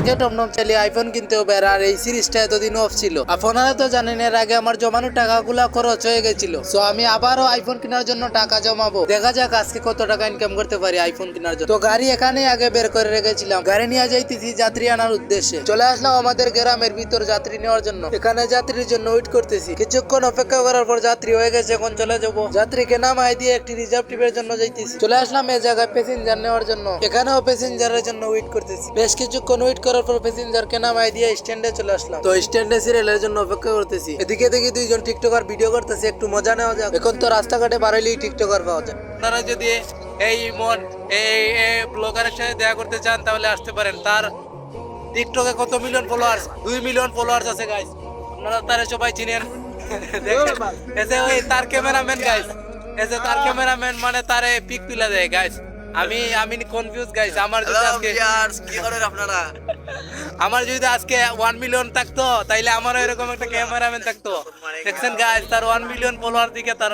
ব্যাংকে টমটম চালিয়ে আইফোন কিনতে হবে, আর এই সিরিজটা এতদিন অফ ছিল। আপনারা তো জানেন এর আগে আমার জমানো টাকাগুলা খরচ হয়ে গেছিল। সো আমি আবারও আইফোন কেনার জন্য টাকা জমাবো। দেখা যাক আজকে কত টাকা ইনকাম করতে পারি আইফোন কেনার জন্য। তো গাড়ি এখানে আগে বের করে রেখেছিলাম, গাড়ি নিয়ে যাইতেছি যাত্রী আনার উদ্দেশ্যে। চলে আসলাম আমাদের গ্রামের ভিতর যাত্রী নেওয়ার জন্য। এখানে যাত্রীর জন্য ওয়েট করতেছি, কিছুক্ষণ অপেক্ষা করার পর যাত্রী হয়ে গেছে, এখন চলে যাবো। যাত্রীকে নামাই দিয়ে একটি রিজার্ভ ট্রিপের জন্য যাইতেছি। চলে আসলাম এই জায়গায় প্যাসেঞ্জার নেওয়ার জন্য, এখানেও প্যাসেঞ্জারের জন্য ওয়েট করতেছি। বেশ কিছুক্ষণ ওয়েট করার পর প্যাসেঞ্জারকে নামাই দিয়ে স্ট্যান্ডে চলে আসলাম। তো স্ট্যান্ডে সিরিয়ালের জন্য অপেক্ষা করতেছি। এদিকে দেখি দুইজন টিকটকার ভিডিও করতেছে, একটু মজা নেওয়া যাক। এখন তো রাস্তাঘাটে বাড়াইলেই টিকটকার পাওয়া যায়। আপনারা যদি এই ব্লগারের সাথে দেখা করতে চান তাহলে আসতে পারেন। তার টিকটকে কত মিলিয়ন ফলোয়ার্স? 2 মিলিয়ন ফলোয়ার্স আছে গাইস। আপনারা তারে সবাই চিনেন। এসে ওই তার ক্যামেরাম্যান গাইস, এসে তার ক্যামেরাম্যান মানে তারে পিক তুলে দেয় গাইস। আমি কনফিউজ গাইস। আমার যদি আজকে কি করেন আপনারা, আমার যদি আজকে 1 মিলিয়ন থাকতো তাইলে আমারও এরকম একটা ক্যামেরাম্যান থাকতো। দেখছেন গাইস, তার 1 মিলিয়ন ফলোয়ার দিকে তার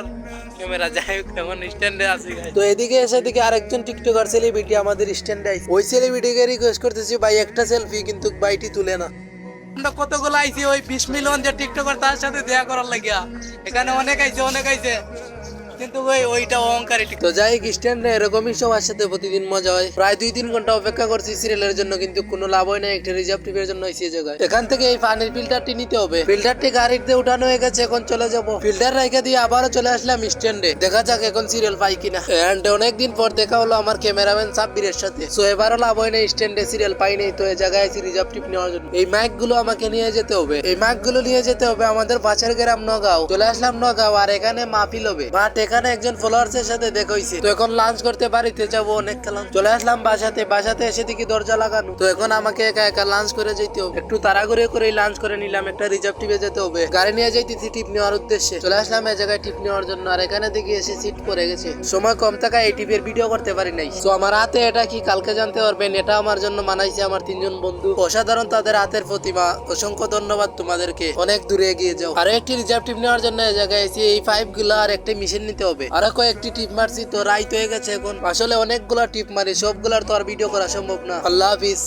ক্যামেরা যাই এখন স্ট্যান্ডে আছে গাইস। তো এদিকে এসে দিকে আরেকজন টিকটকার সেলিব্রিটি আমাদের স্ট্যান্ডে আছে। ওই সেলিব্রিটিকে রিকোয়েস্ট করতেছি ভাই একটা সেলফি, কিন্তু বাইটি তুলে না। আমরা কতগুলো আইছি ওই 20 মিলিয়ন যে টিকটকার তার সাথে দেখা করার লাগিয়া। এখানে অনেক আইছে কিন্তু ওইটা অহংকারী। তো যাই স্ট্যান্ডে এরকমই সবার সাথে প্রতিদিন মজা হয়। প্রায় 2-3 ঘন্টা অপেক্ষা করছি সিরিয়ালের জন্য, কিন্তু কোনো লাভ হয় না। একটা রিজার্ভ ট্রিপের জন্য এসে জায়গায় এখান থেকে এই পানির ফিল্টারটি নিতে হবে। ফিল্টারটি গাড়িতে উঠানো হয়ে গেছে, এখন চলে যাবো। ফিল্টার রেখে দিয়ে আবারও চলে আসলাম স্ট্যান্ডে। দেখা যাক এখন সিরিয়াল পাই কিনা। এন্ড অনেকদিন পর দেখা হলো আমার ক্যামেরাম্যান সাব্বিরের সাথে। সো এবারও লাভ হয় না, স্ট্যান্ডে সিরিয়াল পাই নাই। তো এই জায়গায় আছি রিজার্ভ ট্রিপ নেওয়ার জন্য। এই মাইক গুলো আমাকে নিয়ে যেতে হবে, এই মাইক গুলো নিয়ে যেতে হবে আমাদের পাশের গ্রাম নগাঁও। চলে আসলাম নগাঁও, আর এখানে মাহফিল হবে। বাট এখানে একজন ফলোয়ার্সের সাথে দেখা হইছে। তো এখন লাঞ্চ করতে বাড়িতে যাবো, অনেক খেলাম। চলে আসলাম বাসাতে এসে দেখি দরজা লাগানো। তো এখন আমাকে একা একা লাঞ্চ করে যেতে হবে। একটু তাড়াহুড়ো করে লাঞ্চ করে নিলাম, একটা রিজার্ভ টিপে যেতে হবে। গাড়ি নিয়ে যাইতেছি টিপ নেওয়ার উদ্দেশ্যে। চলে আসলাম এই জায়গায় টিপ নেওয়ার জন্য, আর এখানে দেখি এসে সিট পড়ে গেছে। সময় কম থাকায় এই টিপের ভিডিও করতে পারি নাই। তো আমার হাতে এটা কি কালকে জানতে পারবেন। এটা আমার জন্য বানাইছে আমার 3জন বন্ধু, অসাধারণ তাদের হাতের প্রতিমা। অসংখ্য ধন্যবাদ তোমাদেরকে, অনেক দূরে এগিয়ে যাও। আর একটি রিজার্ভ টিপ নেওয়ার জন্য এই জায়গায় এসে এই পাইপ গুলা আর একটা মেশিন নিতে হবে। আর কয়েকটি টিপ মারছি, তো রাইত হয়ে গেছে এখন। আসলে অনেকগুলা টিপ মারি, সবগুলার তো আর ভিডিও করা সম্ভব না। আল্লাহ হাফিজ।